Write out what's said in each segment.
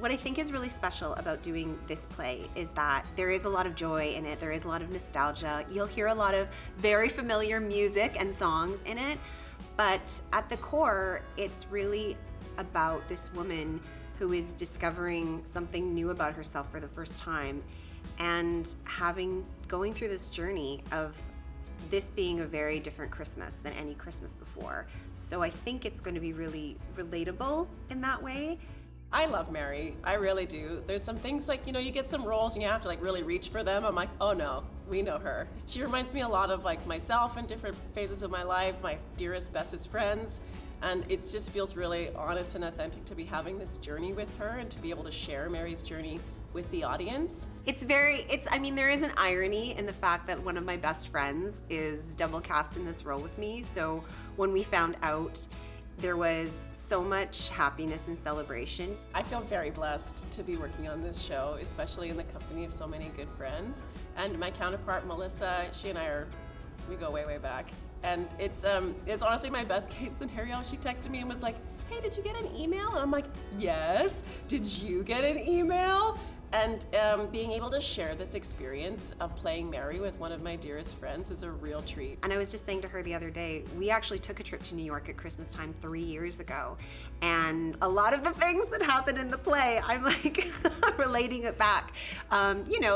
What I think is really special about doing this play is that there is a lot of joy in it. There is a lot of nostalgia. You'll hear a lot of very familiar music and songs in it, but at the core, it's really about this woman who is discovering something new about herself for the first time and going through this journey of this being a very different Christmas than any Christmas before. So I think it's going to be really relatable in that way. I love Mary, I really do. There's some things like, you get some roles and you have to really reach for them. I'm like, oh no, we know her. She reminds me a lot of myself in different phases of my life, my dearest, bestest friends. And it just feels really honest and authentic to be having this journey with her and to be able to share Mary's journey with the audience. There is an irony in the fact that one of my best friends is double cast in this role with me. So when we found out, there was so much happiness and celebration. I feel very blessed to be working on this show, especially in the company of so many good friends. And my counterpart, Melissa, she and I we go way, way back. And it's honestly my best case scenario. She texted me and was like, hey, did you get an email? And I'm like, yes. Did you get an email? And being able to share this experience of playing Mary with one of my dearest friends is a real treat. And I was just saying to her the other day, we actually took a trip to New York at Christmas time 3 years ago. And a lot of the things that happen in the play, I'm relating it back.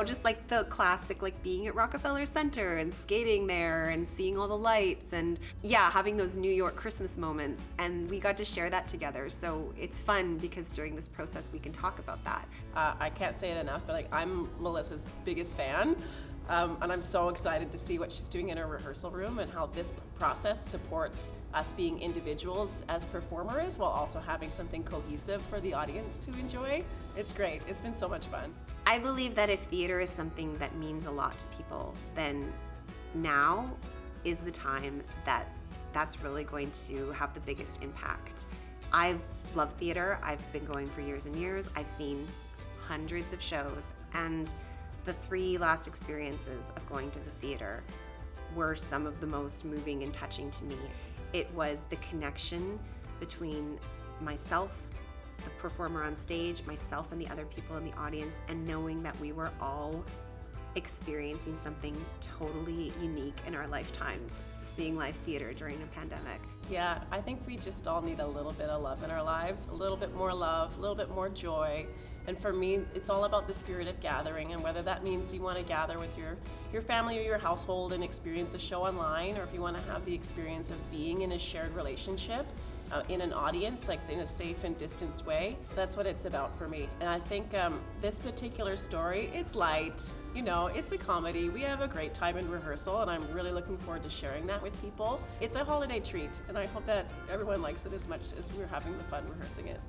Just the classic, being at Rockefeller Center and skating there and seeing all the lights and having those New York Christmas moments. And we got to share that together. So it's fun because during this process, we can talk about that. I can't say it enough, but I'm Melissa's biggest fan, and I'm so excited to see what she's doing in her rehearsal room and how this process supports us being individuals as performers while also having something cohesive for the audience to enjoy. It's great. It's been so much fun. I believe that if theater is something that means a lot to people, then now is the time that's really going to have the biggest impact. I've loved theater. I've been going for years and years. I've seen hundreds of shows, and the 3 last experiences of going to the theater were some of the most moving and touching to me. It was the connection between myself, the performer on stage, myself and the other people in the audience, and knowing that we were all experiencing something totally unique in our lifetimes, seeing live theater during a pandemic. Yeah, I think we just all need a little bit of love in our lives, a little bit more love, a little bit more joy. And for me, it's all about the spirit of gathering, and whether that means you want to gather with your family or your household and experience the show online, or if you want to have the experience of being in a shared relationship in an audience, in a safe and distanced way, that's what it's about for me. And I think this particular story, it's light, it's a comedy. We have a great time in rehearsal, and I'm really looking forward to sharing that with people. It's a holiday treat, and I hope that everyone likes it as much as we're having the fun rehearsing it.